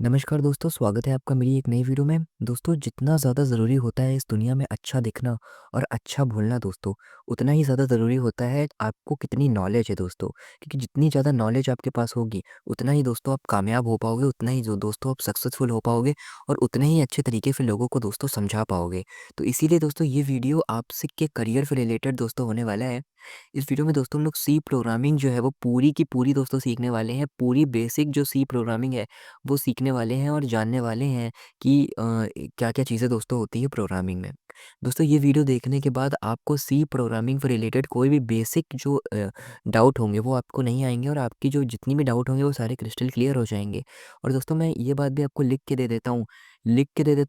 नमस्कार दोस्तों, स्वागत है आपका मेरी एक नई वीडियो में। दोस्तों, जितना ज़्यादा ज़रूरी होता है इस दुनिया में अच्छा दिखना और अच्छा बोलना दोस्तों, उतना ही ज़्यादा ज़रूरी होता है आपको कितनी नॉलेज है दोस्तों। क्योंकि जितनी ज़्यादा नॉलेज आपके पास होगी, उतना ही दोस्तों आप कामयाब हो पाओगे, उतना ही जो दोस्तों आप सक्सेसफुल हो पाओगे और उतने ही अच्छे तरीके से लोगों को दोस्तों समझा पाओगे। तो इसीलिए दोस्तों ये वीडियो आपसे के करियर से रिलेटेड दोस्तों होने वाला है। इस वीडियो में दोस्तों हम लोग सी प्रोग्रामिंग जो है वो पूरी की पूरी दोस्तों सीखने वाले हैं। पूरी बेसिक जो सी प्रोग्रामिंग है वो सीखने वाले हैं और जानने वाले हैं कि क्या-क्या चीज़ें दोस्तों होती है प्रोग्रामिंग में। दोस्तों ये वीडियो देखने के बाद आपको सी प्रोग्रामिंग से रिलेटेड कोई भी बेसिक जो डाउट होंगे वो आपको नहीं आएँगे और आपकी जो जितनी भी डाउट होंगे वो सारे क्रिस्टल क्लियर हो जाएँगे। और दोस्तों मैं ये बात भी आपको लिख के दे देता हूँ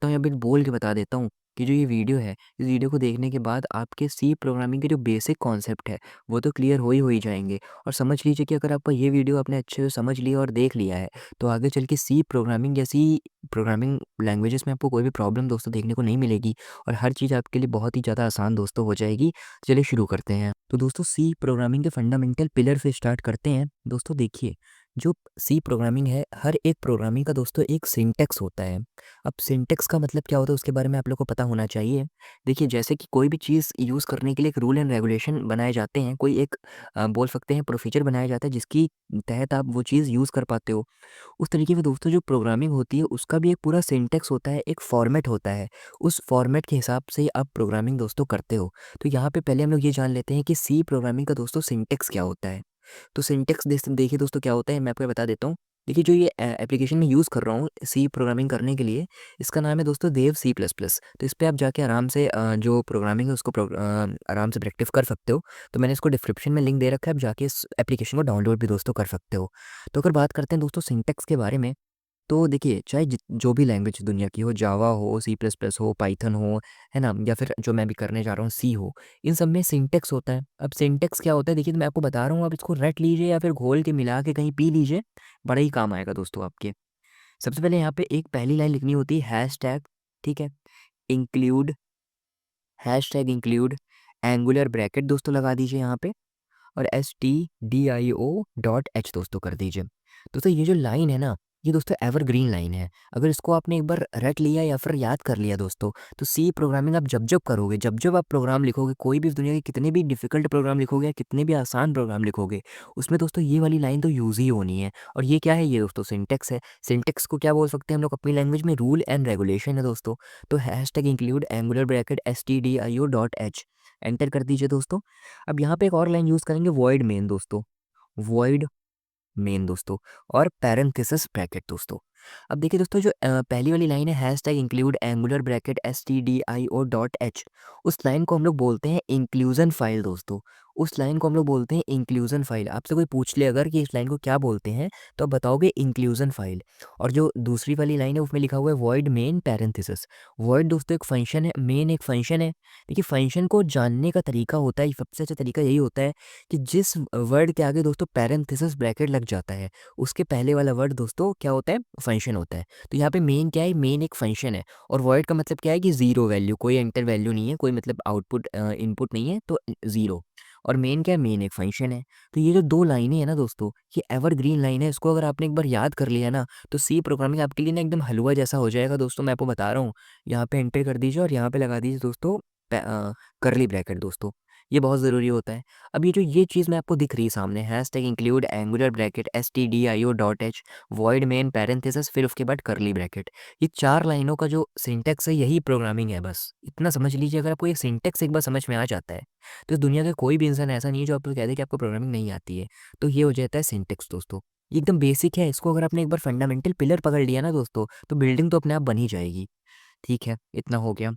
या फिर बोल के बता देता हूँ कि जो ये वीडियो है, इस वीडियो को देखने के बाद आपके सी प्रोग्रामिंग के जो बेसिक कॉन्सेप्ट है, वो तो क्लियर हो ही जाएँगे। और समझ लीजिए कि अगर आपको ये वीडियो आपने अच्छे से समझ लिया और देख लिया है, तो आगे चल के सी प्रोग्रामिंग जैसी प्रोग्रामिंग लैंग्वेजेस में आपको कोई भी प्रॉब्लम दोस्तों देखने को नहीं मिलेगी और हर चीज़ आपके लिए बहुत ही ज़्यादा आसान दोस्तों हो जाएगी। चलिए शुरू करते हैं। तो दोस्तों सी प्रोग्रामिंग के फंडामेंटल पिलर से स्टार्ट करते हैं। दोस्तों देखिए, जो सी प्रोग्रामिंग है, हर एक प्रोग्रामिंग का दोस्तों एक सिंटैक्स होता है। अब सिंटैक्स का मतलब क्या होता है उसके बारे में आप लोग को पता होना चाहिए। देखिए, जैसे कि कोई भी चीज़ यूज़ करने के लिए एक रूल एंड रेगुलेशन बनाए जाते हैं, कोई एक बोल सकते हैं प्रोसीजर बनाया जाता है जिसकी तहत आप वो चीज़ यूज़ कर पाते हो। उस तरीके से दोस्तों जो प्रोग्रामिंग होती है उसका भी एक पूरा सिंटैक्स होता है, एक फॉर्मेट होता है। उस फॉर्मेट के हिसाब से आप प्रोग्रामिंग दोस्तों करते हो। तो यहाँ पे पहले हम लोग ये जान लेते हैं कि सी प्रोग्रामिंग का दोस्तों सिंटैक्स क्या होता है। तो सिंटैक्स देखिए दोस्तों क्या होता है, मैं आपको बता देता हूँ। देखिए, जो ये एप्लीकेशन मैं यूज़ कर रहा हूँ सी प्रोग्रामिंग करने के लिए, इसका नाम है दोस्तों देव सी प्लस प्लस। तो इस पे आप जाके आराम से जो प्रोग्रामिंग है उसको आराम से प्रैक्टिस कर सकते हो। तो मैंने इसको डिस्क्रिप्शन में लिंक दे रखा है, आप जाके इस एप्लीकेशन को डाउनलोड भी दोस्तों कर सकते हो। तो अगर बात करते हैं दोस्तों सिंटैक्स के बारे में, तो देखिए, चाहे जो भी लैंग्वेज दुनिया की हो, जावा हो, सी प्लस प्लस हो, पाइथन हो, है ना? या फिर जो मैं भी करने जा रहा हूँ सी हो, इन सब में सिंटैक्स होता है। अब सिंटैक्स क्या होता है देखिए, तो मैं आपको बता रहा हूँ, आप इसको रट लीजिए या फिर घोल के मिला के कहीं पी लीजिए, बड़ा ही काम आएगा दोस्तों आपके। सबसे पहले यहाँ पे एक पहली लाइन लिखनी होती है हैशटैग, ठीक है? Include, hashtag include angular bracket दोस्तों लगा दीजिए यहाँ पे और stdio.h दोस्तों कर दीजिए। दोस्तों ये जो लाइन है ना, ये दोस्तों एवरग्रीन लाइन है। अगर इसको आपने एक बार रट लिया या फिर याद कर लिया दोस्तों, तो सी प्रोग्रामिंग आप जब-जब करोगे, जब-जब आप प्रोग्राम लिखोगे, कोई भी इस दुनिया के कितने भी डिफ़िकल्ट प्रोग्राम लिखोगे या कितने भी आसान प्रोग्राम लिखोगे, उसमें दोस्तों ये वाली लाइन तो यूज़ ही होनी है। और ये क्या है? ये दोस्तों सिंटैक्स है। सिंटैक्स को क्या बोल सकते हैं हम लोग अपनी लैंग्वेज में? रूल एंड रेगुलेशन है दोस्तों। तो hashtag include angular bracket stdio.h enter कर दीजिए दोस्तों। अब यहाँ पे एक और लाइन यूज़ करेंगे वॉइड मेन दोस्तों, वॉइड मेन दोस्तों और पैरेंथेसिस ब्रैकेट दोस्तों। अब देखिए दोस्तों, जो पहली वाली लाइन है hashtag include angular bracket stdio.h, उस लाइन को हम लोग बोलते हैं इंक्लूजन फाइल दोस्तों। उस लाइन को हम लोग बोलते हैं इंक्लूजन फाइल। आपसे कोई पूछ ले अगर कि इस लाइन को क्या बोलते हैं, तो आप बताओगे इंक्लूजन फाइल। और जो दूसरी वाली लाइन है उसमें लिखा हुआ है वॉइड मेन पैरेंथेसिस। वॉइड दोस्तों एक फंक्शन है, मेन एक फंक्शन है। देखिए, फंक्शन को जानने का तरीका होता है, सबसे अच्छा तरीका यही होता है कि जिस वर्ड के आगे दोस्तों पैरेंथेसिस ब्रैकेट लग जाता है, उसके पहले वाला वर्ड दोस्तों क्या होता है? फंक्शन होता है। तो यहाँ पे मेन क्या है? मेन एक फंक्शन है। और वॉइड का मतलब क्या है कि ज़ीरो वैल्यू, कोई एंटर वैल्यू नहीं है, कोई मतलब आउटपुट इनपुट नहीं है, तो ज़ीरो। और मेन क्या है? मेन एक फंक्शन है। तो ये जो दो लाइनें हैं ना दोस्तों, ये एवरग्रीन लाइन है। इसको अगर आपने एक बार याद कर लिया ना, तो सी प्रोग्रामिंग आपके लिए ना एकदम हलवा जैसा हो जाएगा दोस्तों। मैं आपको बता रहा हूँ, यहाँ पे एंटर कर दीजिए और यहाँ पे लगा दीजिए दोस्तों करली ब्रैकेट दोस्तों। ये बहुत ज़रूरी होता है। अब ये चीज़ मैं आपको दिख रही है सामने, hashtag include angular bracket stdio.h void main parenthesis फिर उसके बाद करली ब्रैकेट। ये 4 लाइनों का जो सिंटैक्स है यही प्रोग्रामिंग है बस। इतना समझ लीजिए, अगर आपको ये सिंटैक्स एक बार समझ में आ जाता है, तो इस दुनिया का कोई भी इंसान ऐसा नहीं है जो आपको कह दे कि आपको प्रोग्रामिंग नहीं आती है। तो ये हो जाता है सिंटैक्स दोस्तों। ये एकदम बेसिक है, इसको अगर आपने एक बार फंडामेंटल पिलर पकड़ लिया ना दोस्तों, तो बिल्डिंग तो अपने आप बन ही जाएगी। ठीक है, इतना हो गया।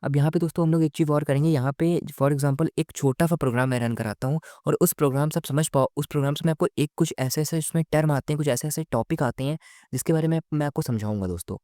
अब यहाँ पे दोस्तों हम लोग एक चीज़ और करेंगे, यहाँ पे फॉर एग्ज़ाम्पल एक छोटा-सा प्रोग्राम मैं रन कराता हूँ और उस प्रोग्राम से आप समझ पाओ, उस प्रोग्राम से मैं आपको एक कुछ ऐसे-ऐसे इसमें टर्म आते हैं, कुछ ऐसे-ऐसे टॉपिक आते हैं, जिसके बारे में मैं आपको समझाऊँगा दोस्तों।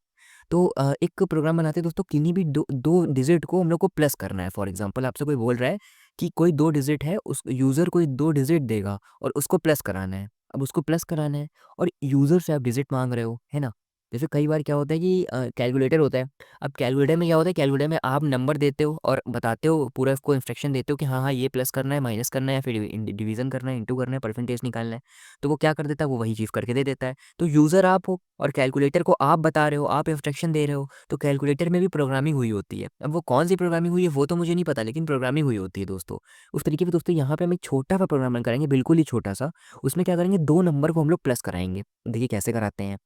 तो एक प्रोग्राम बनाते हैं दोस्तों, किन्हीं भी दो डिजिट को हम लोग को प्लस करना है। फॉर एग्ज़ाम्पल आपसे कोई बोल रहा है कि कोई 2 डिजिट है, उस यूज़र कोई 2 डिजिट देगा और उसको प्लस कराना है। अब उसको प्लस कराना है और यूज़र से आप डिजिट माँग रहे हो, है ना? जैसे कई बार क्या होता है कि कैलकुलेटर होता है। अब कैलकुलेटर में क्या होता है, कैलकुलेटर में आप नंबर देते हो और बताते हो, पूरा उसको इंस्ट्रक्शन देते हो कि हाँ हाँ ये प्लस करना है, माइनस करना है, फिर डिवीजन करना है, इंटू करना है, परसेंटेज निकालना है। तो वो क्या कर देता है, वो वही चीज़ करके दे देता है। तो यूज़र आप हो और कैलकुलेटर को आप बता रहे हो, आप इंस्ट्रक्शन दे रहे हो, तो कैलकुलेटर में भी प्रोग्रामिंग हुई होती है। अब वो कौन सी प्रोग्रामिंग हुई है वो तो मुझे नहीं पता, लेकिन प्रोग्रामिंग हुई होती है दोस्तों। उस तरीके से दोस्तों यहाँ पे हम एक छोटा सा प्रोग्राम रन करेंगे, बिल्कुल ही छोटा सा। उसमें क्या करेंगे, दो नंबर को हम लोग प्लस कराएंगे। देखिए कैसे कराते हैं।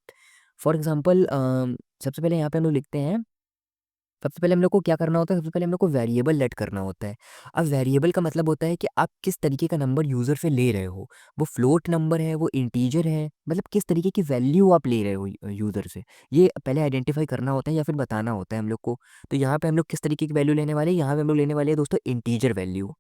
फॉर एग्जाम्पल सबसे पहले यहाँ पे हम लोग लिखते हैं, सबसे पहले हम लोग को क्या करना होता है, सबसे पहले हम लोग को वेरिएबल लेट करना होता है। अब वेरिएबल का मतलब होता है कि आप किस तरीके का नंबर यूज़र से ले रहे हो। वो फ्लोट नंबर है, वो इंटीजर है, मतलब किस तरीके की वैल्यू आप ले रहे हो यूज़र से। ये पहले आइडेंटिफाई करना होता है या फिर बताना होता है हम लोग को। तो यहाँ पे हम लोग किस तरीके की वैल्यू लेने वाले हैं, यहाँ पे हम लोग लेने वाले हैं दोस्तों इंटीजर वैल्यू।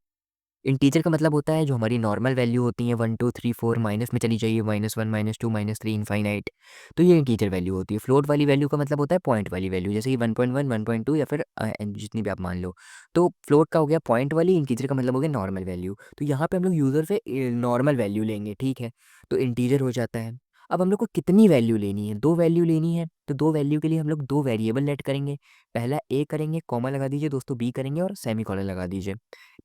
इंटीजर का मतलब होता है जो हमारी नॉर्मल वैल्यू होती है, 1 2 3 4, माइनस में चली जाइए, -1 -2 -3 इनफाइनाइट। तो ये इंटीजर वैल्यू होती है। फ्लोट वाली वैल्यू का मतलब होता है पॉइंट वाली वैल्यू, जैसे कि 1.1 1.2 या फिर जितनी भी आप मान लो। तो फ्लोट का हो गया पॉइंट वाली, इंटीजर का मतलब हो गया नॉर्मल वैल्यू। तो यहाँ पे हम लोग यूज़र से नॉर्मल वैल्यू लेंगे, ठीक है। तो इंटीजर हो जाता है। अब हम लोग को कितनी वैल्यू लेनी है, दो वैल्यू लेनी है। तो दो वैल्यू के लिए हम लोग दो वेरिएबल लेट करेंगे। पहला ए करेंगे, कॉमा लगा दीजिए दोस्तों, बी करेंगे और सेमी कॉलन लगा दीजिए।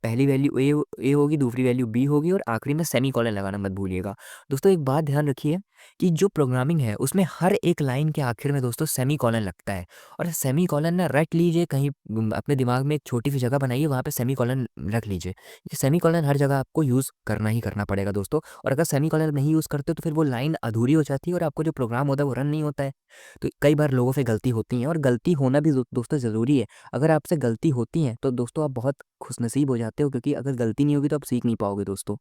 पहली वैल्यू ए होगी, दूसरी वैल्यू बी होगी और आखिरी में सेमी कॉलन लगाना मत भूलिएगा। दोस्तों एक बात ध्यान रखिए कि जो प्रोग्रामिंग है उसमें हर एक लाइन के आखिर में दोस्तों सेमी कॉलन लगता है। और सेमी कॉलन ना रट लीजिए कहीं, अपने दिमाग में एक छोटी सी जगह बनाइए, वहाँ पे सेमी कॉलन रख लीजिए। सेमी कॉलन हर जगह आपको यूज़ करना ही करना पड़ेगा दोस्तों। और अगर सेमी कॉलन नहीं यूज़ करते तो फिर वो लाइन अधूरी हो जाती है और आपको जो प्रोग्राम होता है वो रन नहीं होता है। तो कई बार लोगों से गलती होती है और गलती होना भी दोस्तों ज़रूरी है। अगर आपसे गलती होती है तो दोस्तों आप बहुत खुशनसीब हो जाते हो, क्योंकि अगर गलती नहीं होगी तो आप सीख नहीं पाओगे दोस्तों।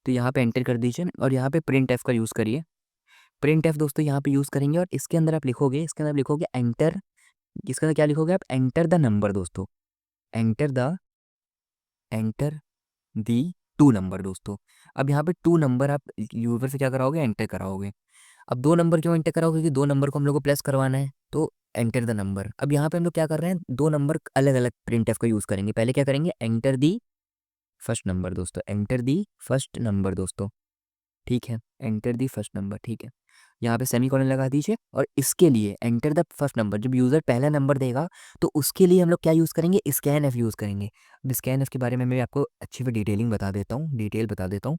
तो यहाँ पे एंटर कर दीजिए और यहाँ पे प्रिंट एफ का यूज़ करिए। प्रिंट एफ दोस्तों यहाँ पे यूज़ करेंगे और इसके अंदर आप लिखोगे, इसके अंदर आप लिखोगे एंटर। इसके अंदर क्या लिखोगे आप, एंटर द नंबर दोस्तों। एंटर दी टू नंबर दोस्तों। अब यहाँ पे टू नंबर आप यूज़र से क्या कराओगे, एंटर कराओगे। अब दो नंबर क्यों एंटर कराओगे, क्योंकि दो नंबर को हम लोग को प्लस करवाना है। तो एंटर द नंबर। अब यहाँ पे हम लोग क्या कर रहे हैं, दो नंबर अलग अलग प्रिंट एफ का यूज़ करेंगे। पहले क्या करेंगे, एंटर दी फर्स्ट नंबर दोस्तों, एंटर दी फर्स्ट नंबर दोस्तों, ठीक है। एंटर दी फर्स्ट नंबर, ठीक है। यहाँ पे सेमीकोलन लगा दीजिए और इसके लिए एंटर द फर्स्ट नंबर, जब यूज़र पहला नंबर देगा तो उसके लिए हम लोग क्या यूज़ करेंगे, स्कैन एफ यूज़ करेंगे। अब स्कैन एफ के बारे में मैं आपको अच्छी से डिटेलिंग बता देता हूँ, डिटेल बता देता हूँ।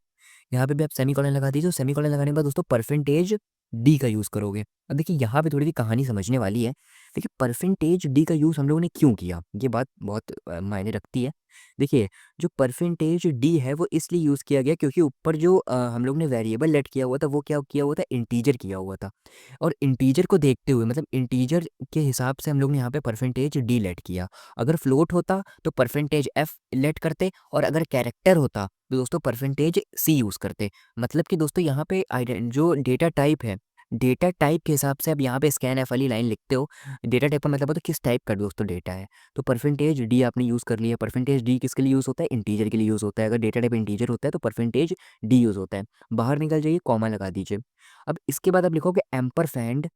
यहाँ पे भी आप सेमीकोलन लगा दीजिए। सेमीकोलन लगाने के बाद दोस्तों परसेंटेज डी का यूज़ करोगे। अब देखिए यहाँ पे थोड़ी सी कहानी समझने वाली है। देखिए परसेंटेज डी का यूज़ हम लोगों ने क्यों किया, ये बात बहुत मायने रखती है। देखिए जो परसेंटेज डी है वो इसलिए यूज़ किया गया क्योंकि ऊपर जो हम लोग ने वेरिएबल लेट किया हुआ था वो क्या किया हुआ था, इंटीजर किया हुआ था। और इंटीजर को देखते हुए, मतलब इंटीजर के हिसाब से हम लोग ने यहाँ पे परसेंटेज डी लेट किया। अगर फ्लोट होता तो परसेंटेज एफ लेट करते, और अगर कैरेक्टर होता तो दोस्तों परसेंटेज सी यूज़ करते। मतलब कि दोस्तों यहाँ पे जो डेटा टाइप है, डेटा टाइप के हिसाब से अब यहाँ पे स्कैन एफ वाली लाइन लिखते हो। डेटा टाइप का मतलब होता है किस टाइप का दोस्तों डेटा है। तो परसेंटेज डी आपने यूज़ कर लिया। परसेंटेज डी किसके लिए यूज़ होता है, इंटीजर के लिए यूज़ होता है। अगर डेटा टाइप इंटीजर होता है तो परसेंटेज डी यूज़ होता है। बाहर निकल जाइए, कॉमा लगा दीजिए। अब इसके बाद आप लिखोगे एम्परसैंड।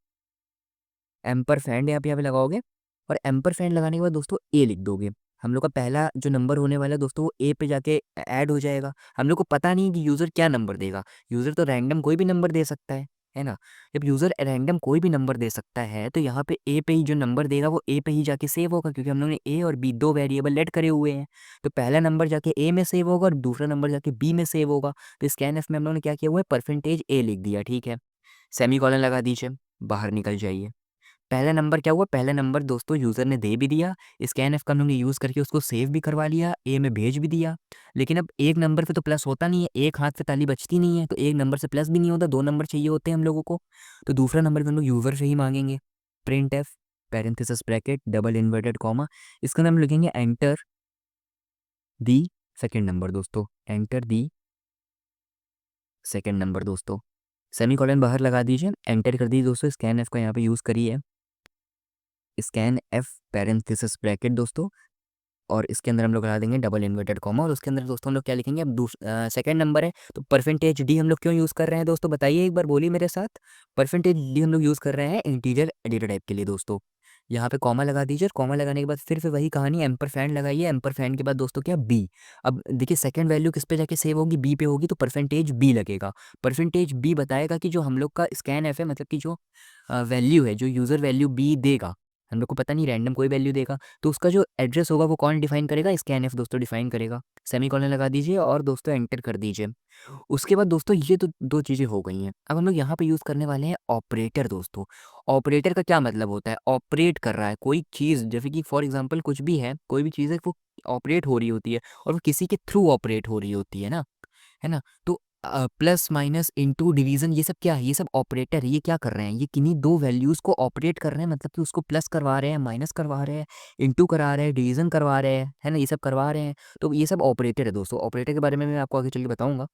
एम्परसैंड यहाँ पे लगाओगे और एम्परसैंड लगाने के बाद दोस्तों ए लिख दोगे। हम लोग का पहला जो नंबर होने वाला है दोस्तों वो ए पे जाके ऐड हो जाएगा। हम लोग को पता नहीं कि यूज़र क्या नंबर देगा। यूज़र तो रैंडम कोई भी नंबर दे सकता है ना। जब यूज़र रैंडम कोई भी नंबर दे सकता है तो यहाँ पे ए पे ही जो नंबर देगा वो ए पे ही जाके सेव होगा, क्योंकि हम लोग ने ए और बी दो वेरिएबल लेट करे हुए हैं। तो पहला नंबर जाके ए में सेव होगा और दूसरा नंबर जाके बी में सेव होगा। तो स्कैन एफ में हम लोग ने क्या किया हुआ है, परसेंटेज ए लिख दिया, ठीक है। सेमी कॉलन लगा दीजिए, बाहर निकल जाइए। पहला नंबर क्या हुआ, पहला नंबर दोस्तों यूज़र ने दे भी दिया। स्कैन एफ का हमने यूज़ करके उसको सेव भी करवा लिया, ए में भेज भी दिया। लेकिन अब एक नंबर पे तो प्लस होता नहीं है, एक हाथ से ताली बचती नहीं है, तो एक नंबर से प्लस भी नहीं होता, दो नंबर चाहिए होते हैं हम लोगों को। तो दूसरा नंबर भी हम लोग यूज़र से ही मांगेंगे। Print F parenthesis bracket double inverted comma, इसके अंदर हम लिखेंगे एंटर दी सेकेंड नंबर दोस्तों, एंटर दी सेकेंड नंबर दोस्तों। सेमी कॉलन बाहर लगा दीजिए, एंटर कर दीजिए दोस्तों। स्कैन एफ का यहाँ पे यूज़ करिए, स्कैन एफ पैरेंथेसिस ब्रैकेट दोस्तों, और इसके अंदर हम लोग लगा देंगे डबल इन्वर्टेड कॉमा। और उसके अंदर दोस्तों हम लोग क्या लिखेंगे, अब सेकंड नंबर है तो परसेंटेज डी हम लोग क्यों यूज़ कर रहे हैं दोस्तों, बताइए एक बार, बोलिए मेरे साथ। परसेंटेज डी हम लोग यूज़ कर रहे हैं इंटीजर डेटा टाइप के लिए दोस्तों। यहाँ पे कॉमा लगा दीजिए और कॉमा लगाने के बाद फिर से वही कहानी, एम्परसैंड लगाइए, एम्परसैंड के बाद दोस्तों क्या, बी। अब देखिए सेकंड वैल्यू किस पे जाके सेव होगी, बी पे होगी, तो परसेंटेज बी लगेगा। परसेंटेज बी बताएगा कि जो हम लोग का स्कैन एफ है, मतलब कि जो वैल्यू है, जो यूज़र वैल्यू बी देगा, हम लोग को पता नहीं, रैंडम कोई वैल्यू देगा, तो उसका जो एड्रेस होगा वो कौन डिफाइन करेगा, स्कैन एफ दोस्तों डिफाइन करेगा। सेमीकोलन लगा दीजिए और दोस्तों एंटर कर दीजिए। उसके बाद दोस्तों ये तो दो चीज़ें हो गई हैं। अब हम लोग यहाँ पे यूज़ करने वाले हैं ऑपरेटर दोस्तों। ऑपरेटर का क्या मतलब होता है, ऑपरेट कर रहा है कोई चीज़, जैसे कि फॉर एग्जांपल कुछ भी है, कोई भी चीज़ है वो ऑपरेट हो रही होती है और वो किसी के थ्रू ऑपरेट हो रही होती है ना। तो प्लस माइनस इनटू डिवीजन, ये सब क्या है, ये सब ऑपरेटर है। ये क्या कर रहे हैं, ये किन्हीं दो वैल्यूज़ को ऑपरेट कर रहे हैं, मतलब कि उसको प्लस करवा रहे हैं, माइनस करवा रहे हैं, इनटू करा रहे हैं, डिवीजन करवा रहे हैं, है ना, ये सब करवा रहे हैं। तो ये सब ऑपरेटर है दोस्तों। ऑपरेटर के बारे में मैं आपको आगे चल के बताऊंगा।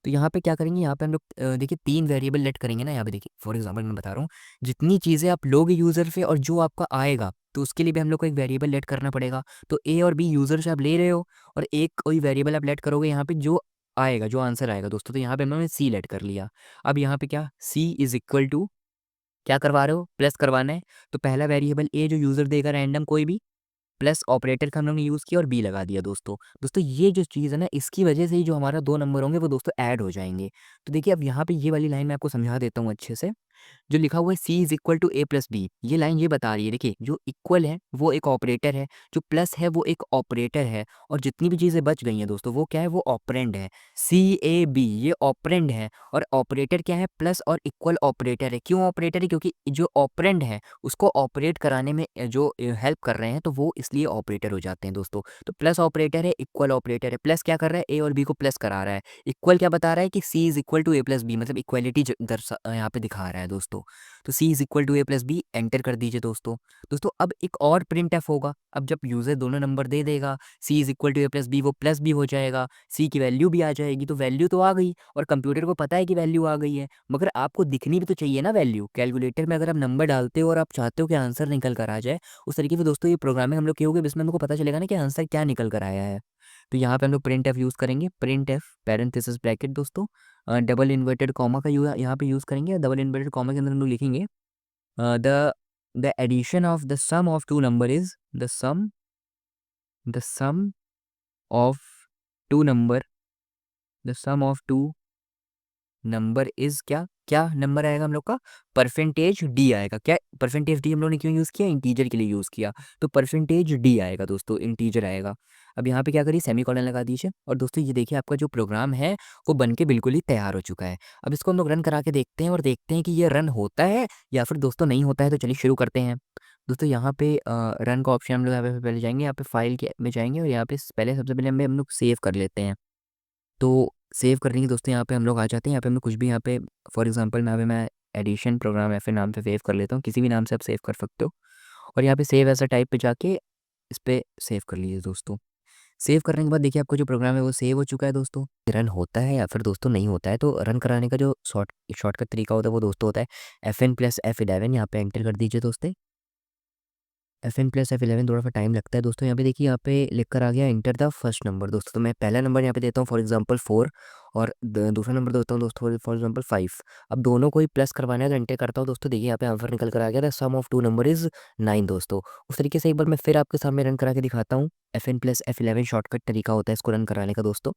तो यहाँ पे क्या करेंगे, यहाँ पे हम लोग देखिए 3 वेरिएबल लेट करेंगे ना। यहाँ पे देखिए फॉर एग्जांपल मैं बता रहा हूँ, जितनी चीज़ें आप लोगे यूज़र से और जो आपका आएगा, तो उसके लिए भी हम लोग को एक वेरिएबल लेट करना पड़ेगा। तो ए और बी यूज़र से आप ले रहे हो, और एक कोई वेरिएबल आप लेट करोगे यहाँ पे जो आएगा, जो आंसर आएगा दोस्तों। तो यहाँ पे मैंने सी लेट कर लिया। अब यहाँ पे क्या, सी इज इक्वल टू, क्या करवा रहे हो, प्लस करवाना है। तो पहला वेरिएबल ए जो यूज़र देगा रैंडम कोई भी, प्लस ऑपरेटर का हम लोग ने यूज़ किया और बी लगा दिया दोस्तों। दोस्तों ये जो चीज़ है ना, इसकी वजह से ही जो हमारा 2 नंबर होंगे वो दोस्तों ऐड हो जाएँगे। तो देखिए अब यहाँ पे ये वाली लाइन मैं आपको समझा देता हूँ अच्छे से। जो लिखा हुआ है C is equal to A plus B, ये लाइन ये बता रही है, देखिए जो इक्वल है वो एक ऑपरेटर है, जो प्लस है वो एक ऑपरेटर है, और जितनी भी चीज़ें बच गई हैं दोस्तों वो क्या है, वो ऑपरेंड है। सी ए बी ये ऑपरेंड है, और ऑपरेटर क्या है, प्लस और इक्वल ऑपरेटर है। क्यों ऑपरेटर है, क्योंकि जो ऑपरेंड है उसको ऑपरेट कराने में जो हेल्प कर रहे हैं, तो वो इसलिए ऑपरेटर हो जाते हैं दोस्तों। तो प्लस ऑपरेटर है, इक्वल ऑपरेटर है। प्लस क्या कर रहा है, ए और बी को प्लस करा रहा है। इक्वल क्या बता रहा है कि C is equal to A plus B, मतलब इक्वलिटी दर्शा यहाँ पे दिखा रहा है दोस्तों। तो C is equal to A plus B enter कर दीजिए दोस्तों। दोस्तों अब एक और प्रिंट एफ होगा। अब जब यूज़र दोनों नंबर दे देगा, C is equal to A plus B, वो प्लस बी हो जाएगा, सी की वैल्यू भी आ जाएगी। तो वैल्यू तो आ गई, और कंप्यूटर को पता है कि वैल्यू आ गई है, मगर आपको दिखनी भी तो चाहिए ना वैल्यू। कैलकुलेटर में अगर आप नंबर डालते हो और आप चाहते हो कि आंसर निकल कर आ जाए, उस तरीके से दोस्तों ये प्रोग्रामिंग हम लोग किए होंगे, इसमें हमको पता चलेगा ना कि आंसर क्या निकल कर आया है। तो यहाँ पे हम लोग प्रिंट एफ यूज़ करेंगे, प्रिंट एफ पैरेंथेसिस ब्रैकेट दोस्तों, डबल इन्वर्टेड कॉमा का यहाँ पे यूज़ करेंगे। डबल इन्वर्टेड कॉमा के अंदर हम लोग लिखेंगे the addition of the sum of two number is the sum of two number, the sum of two number is क्या, क्या नंबर आएगा हम लोग का, परसेंटेज डी आएगा। क्या परसेंटेज डी हम लोग ने क्यों यूज़ किया, इंटीजर के लिए यूज़ किया, तो परसेंटेज डी आएगा दोस्तों, इंटीजर आएगा। अब यहाँ पे क्या करिए, सेमीकोलन लगा दीजिए, और दोस्तों ये देखिए आपका जो प्रोग्राम है वो बन के बिल्कुल ही तैयार हो चुका है। अब इसको हम लोग रन करा के देखते हैं और देखते हैं कि ये रन होता है या फिर दोस्तों नहीं होता है। तो चलिए शुरू करते हैं दोस्तों। यहाँ पे रन का ऑप्शन हम लोग यहाँ पे पहले जाएंगे, यहाँ पे फाइल के में जाएंगे, और यहाँ पे पहले सबसे पहले हम लोग सेव कर लेते हैं। तो सेव करने की दोस्तों यहाँ पे हम लोग आ जाते हैं। यहाँ पे हम लोग कुछ भी, यहाँ पे फॉर एग्जांपल यहाँ पे मैं एडिशन प्रोग्राम ऐसे नाम से सेव कर लेता हूँ, किसी भी नाम से आप सेव कर सकते हो। और यहाँ पे सेव ऐसा टाइप पे जाके इस पर सेव कर लीजिए दोस्तों। सेव करने के बाद देखिए आपका जो प्रोग्राम है वो सेव हो चुका है दोस्तों। रन होता है या फिर दोस्तों नहीं होता है, तो रन कराने का जो शॉर्टकट तरीका होता है वो दोस्तों होता है FN+F11। यहाँ पे एंटर कर दीजिए दोस्तों। FN+F11 थोड़ा सा टाइम लगता है दोस्तों। यहाँ पे देखिए, यहाँ पे लिख कर आ गया एंटर द फर्स्ट नंबर दोस्तों। तो मैं पहला नंबर यहाँ पे देता हूँ फॉर एग्जांपल 4, और दूसरा नंबर देता हूँ दोस्तों फॉर एग्जांपल 5। अब दोनों को ही प्लस करवाना है तो एंटर करता हूँ दोस्तों। देखिए यहाँ पे आंसर निकल कर आ गया, the sum of two number is 9 दोस्तों। उस तरीके से एक बार मैं फिर आपके सामने रन करा के दिखाता हूँ। FN+F11 शॉर्टकट तरीका होता है इसको रन कराने का दोस्तों।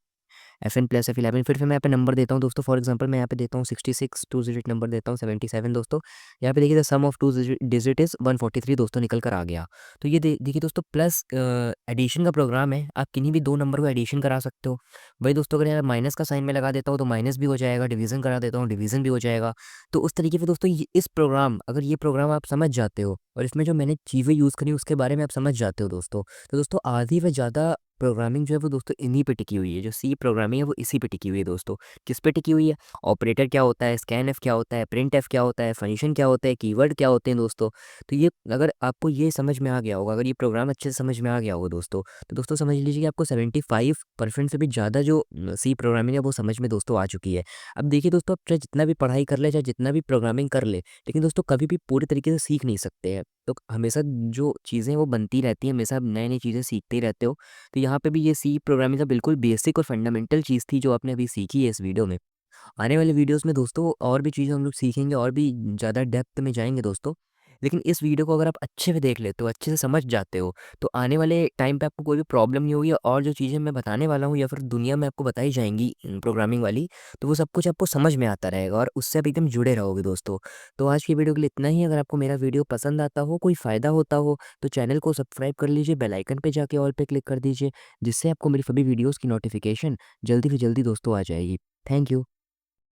FN+F11 फिर से मैं यहाँ पे नंबर देता हूँ दोस्तों। फॉर एग्जांपल मैं यहाँ पे देता हूँ 66, 2 डिजिट नंबर देता हूँ 77 दोस्तों। यहाँ पे देखिए the sum of two digit is 143 दोस्तों, निकल कर आ गया। तो ये देखिए दोस्तों, प्लस एडिशन का प्रोग्राम है, आप किन्हीं भी दो नंबर को एडिशन करा सकते हो। वही दोस्तों, अगर यहाँ माइनस का साइन में लगा देता हूँ तो माइनस भी हो जाएगा, डिवीजन करा देता हूँ डिवीजन भी हो जाएगा। तो उस तरीके से दोस्तों इस प्रोग्राम, अगर ये प्रोग्राम आप समझ जाते हो और इसमें जो मैंने चीज़ें यूज़ करी उसके बारे में आप समझ जाते हो दोस्तों, तो दोस्तों आधी व ज़्यादा प्रोग्रामिंग जो है वो दोस्तों इन्हीं पे टिकी हुई है। जो सी प्रोग्रामिंग है वो इसी पे टिकी हुई है दोस्तों। किस पे टिकी हुई है, ऑपरेटर क्या होता है, स्कैन एफ क्या होता है, प्रिंट एफ क्या होता है, फंक्शन क्या होता है, कीवर्ड क्या होते हैं दोस्तों। तो ये अगर आपको ये समझ में आ गया होगा, अगर ये प्रोग्राम अच्छे से समझ में आ गया होगा दोस्तों, तो दोस्तों समझ लीजिए कि आपको 75% से भी ज़्यादा जो सी प्रोग्रामिंग है वो समझ में दोस्तों आ चुकी है। अब देखिए दोस्तों, आप चाहे जितना भी पढ़ाई कर ले, चाहे जितना भी प्रोग्रामिंग कर ले, लेकिन दोस्तों कभी भी पूरी तरीके से सीख नहीं सकते हैं। तो हमेशा जो चीज़ें वो बनती रहती हैं, हमेशा आप नई नई चीज़ें सीखते ही रहते हो। तो यहाँ पे भी ये सी प्रोग्रामिंग का बिल्कुल बेसिक और फंडामेंटल चीज़ थी जो आपने अभी सीखी है इस वीडियो में। आने वाले वीडियोस में दोस्तों और भी चीज़ें हम लोग सीखेंगे और भी ज़्यादा डेप्थ में जाएंगे दोस्तों। लेकिन इस वीडियो को अगर आप अच्छे से देख लेते हो, अच्छे से समझ जाते हो, तो आने वाले टाइम पे आपको कोई भी प्रॉब्लम नहीं होगी और जो चीज़ें मैं बताने वाला हूँ या फिर दुनिया में आपको बताई जाएँगी प्रोग्रामिंग वाली, तो वो सब कुछ आपको समझ में आता रहेगा और उससे आप एकदम जुड़े रहोगे दोस्तों। तो आज की वीडियो के लिए इतना ही। अगर आपको मेरा वीडियो पसंद आता हो, कोई फ़ायदा होता हो, तो चैनल को सब्सक्राइब कर लीजिए, बेल आइकन पे जाके ऑल पे क्लिक कर दीजिए, जिससे आपको मेरी सभी वीडियोज़ की नोटिफ़िकेशन जल्दी से जल्दी दोस्तों आ जाएगी। Thank you.